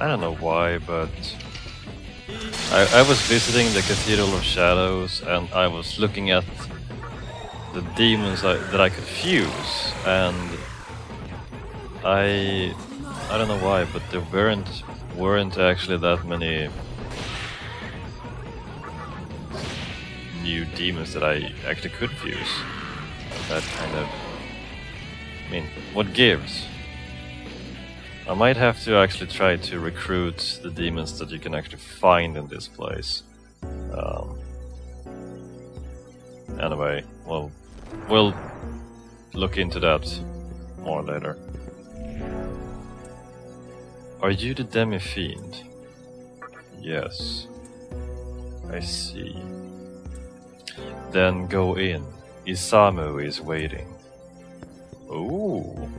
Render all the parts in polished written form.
I don't know why, but I was visiting the Cathedral of Shadows and I was looking at the demons that I could fuse, and I don't know why, but there weren't actually that many new demons that I actually could fuse. That kind of, I mean, what gives? I might have to actually try to recruit the demons that you can actually find in this place. Anyway, well, we'll look into that more later. Are you the Demi-Fiend? Yes. I see. Then go in. Isamu is waiting. Ooh.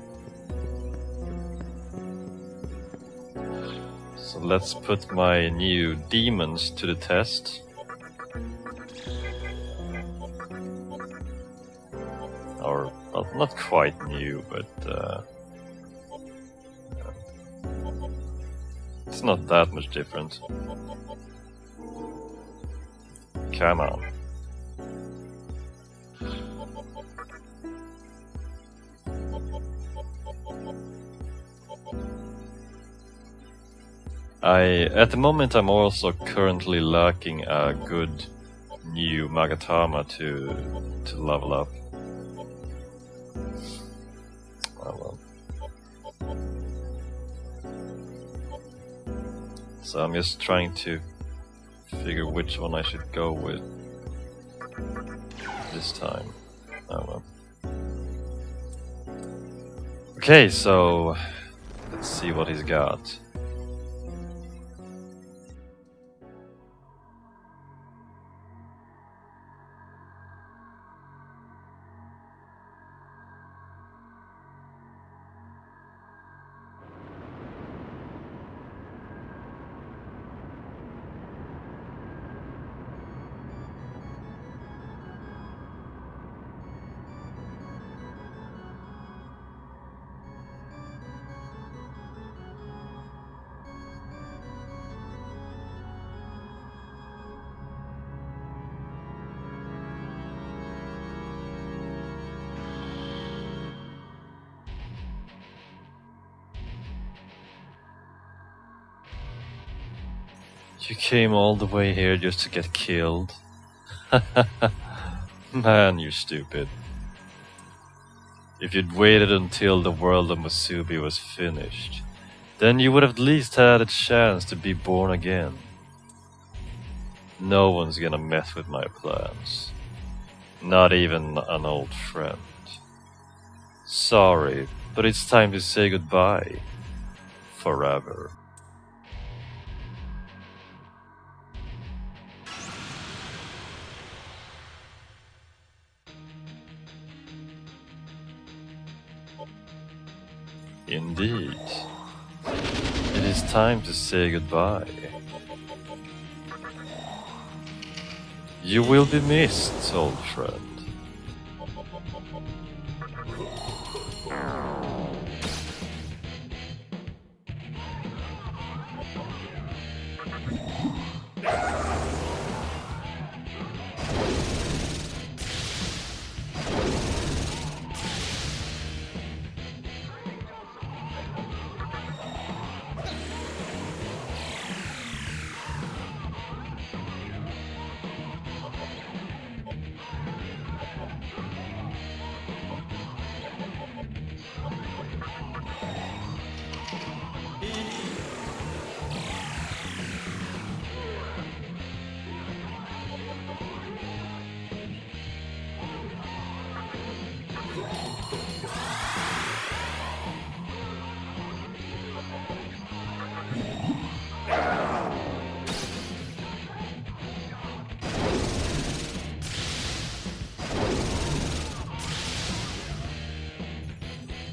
So let's put my new demons to the test. Or, well, not quite new, but it's not that much different. Come on. At the moment I'm also currently lacking a good new Magatama to level up. Oh well. So I'm just trying to figure which one I should go with this time. Oh well. Okay, so let's see what he's got. You came all the way here just to get killed? Man, you're stupid. If you'd waited until the world of Musubi was finished, then you would have at least had a chance to be born again. No one's gonna mess with my plans. Not even an old friend. Sorry, but it's time to say goodbye. Forever. Indeed. It is time to say goodbye. You will be missed, old friend.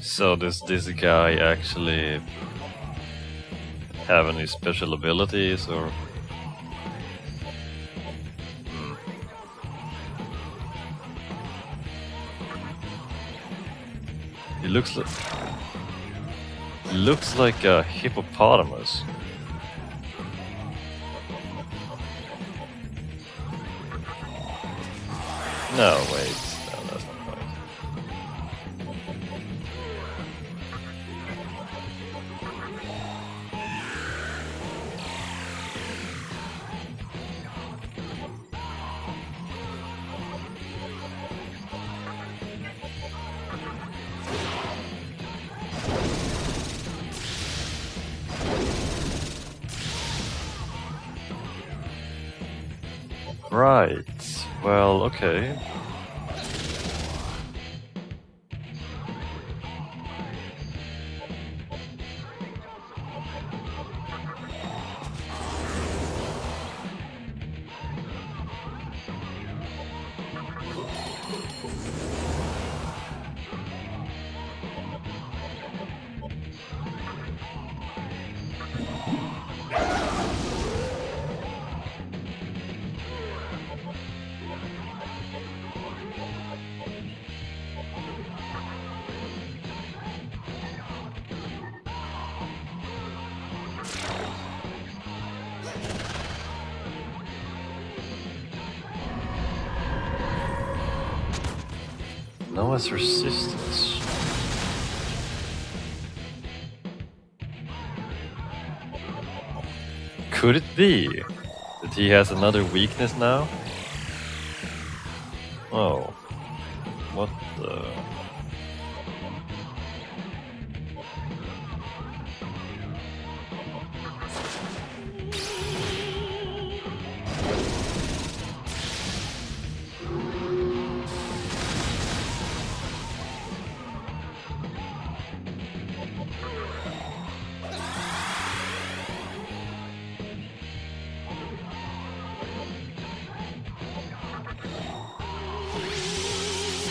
So does this guy actually have any special abilities, or? He looks like a hippopotamus. No, wait. No, that's not right. Right. Well, okay. Noah's resistance. Could it be that he has another weakness now? Oh. What the...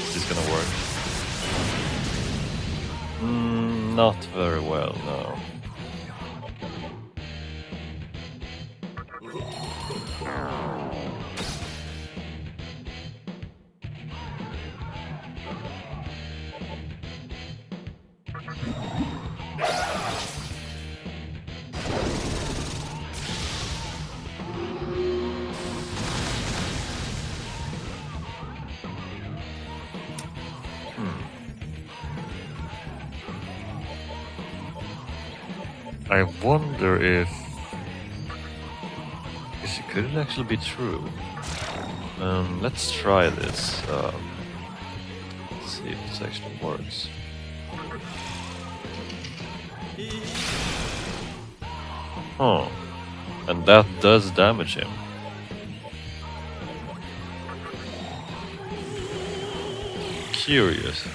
Is this gonna work? Not very well, no. I wonder if could it actually be true? Let's try this. Let's see if this actually works. Huh. And that does damage him. Curious.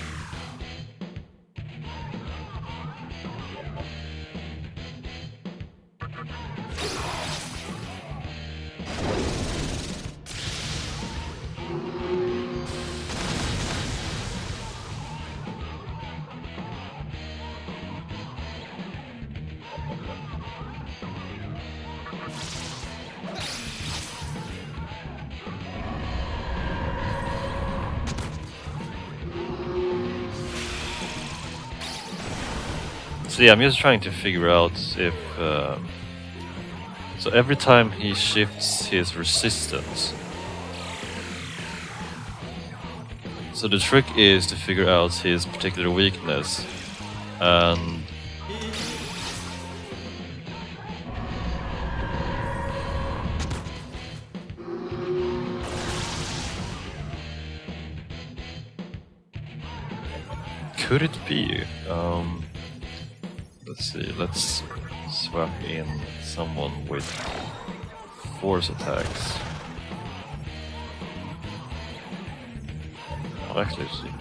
See, I'm just trying to figure out if... so every time he shifts his resistance... So the trick is to figure out his particular weakness, and... Could it be? Let's see, let's swap in someone with force attacks. I'll actually see.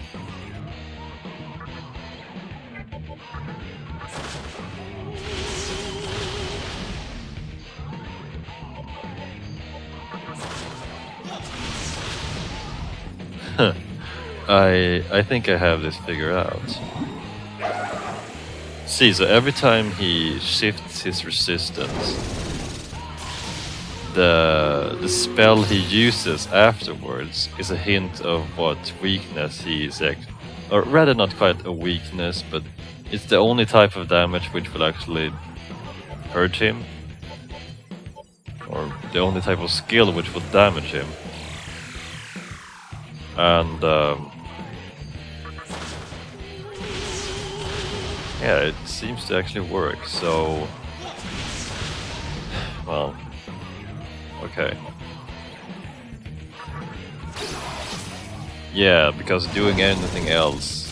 I think I have this figured out. See, so every time he shifts his resistance, the spell he uses afterwards is a hint of what weakness he is, or rather not quite a weakness, but it's the only type of damage which will actually hurt him, or the only type of skill which will damage him. And yeah, it seems to actually work, so well, okay. Yeah, because doing anything else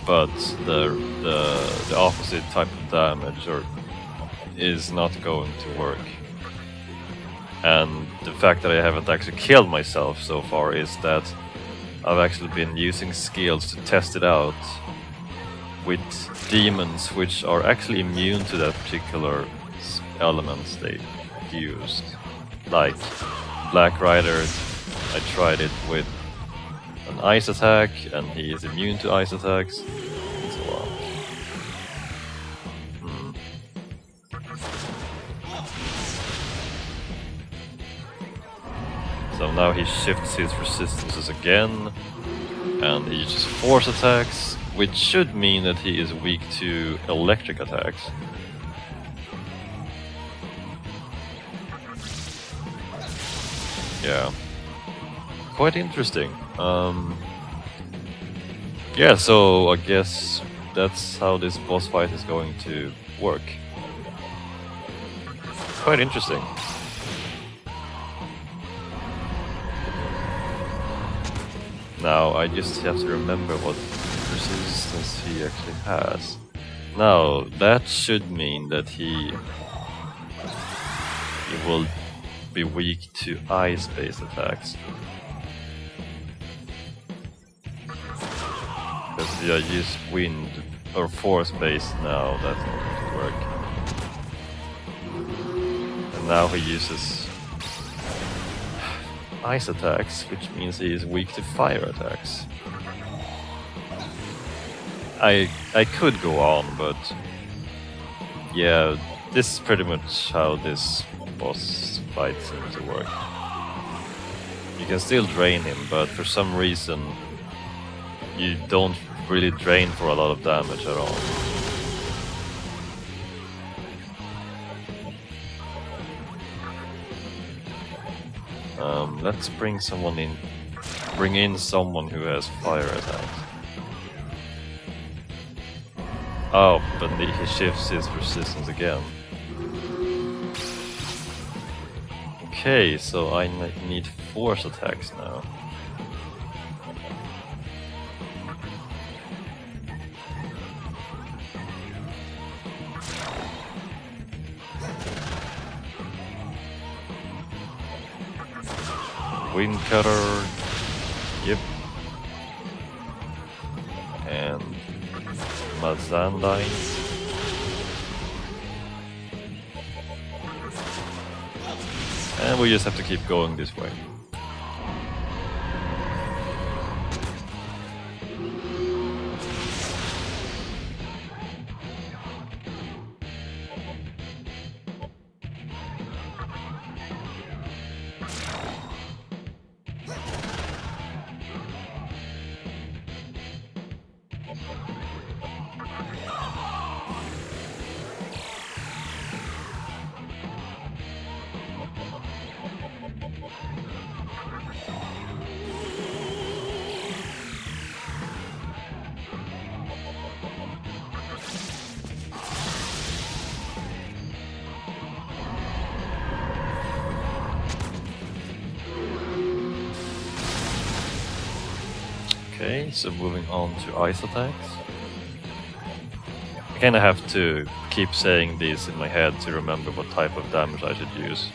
but the opposite type of damage is not going to work. And the fact that I haven't actually killed myself so far is that I've actually been using skills to test it out with demons which are actually immune to that particular elements they used. Like Black Rider, I tried it with an ice attack and he is immune to ice attacks and so on. So now he shifts his resistances again, and he uses force attacks, which should mean that he is weak to electric attacks. Yeah, quite interesting. Yeah, so I guess that's how this boss fight is going to work. Quite interesting. Now, I just have to remember what resistance he actually has. Now, that should mean that he will be weak to ice-based attacks. Because I use wind or force-based now, that's not going to work. And now he uses ice attacks, which means he is weak to fire attacks. I could go on, but yeah, this is pretty much how this boss fight seems to work. You can still drain him, but for some reason you don't really drain for a lot of damage at all. Let's bring someone in. Bring in someone who has fire attacks. Oh, but he shifts his resistance again. Okay, so I need force attacks now. Wind Cutter, yep, and Mazandine. And we just have to keep going this way. Okay, so moving on to ice attacks. I kinda have to keep saying these in my head to remember what type of damage I should use.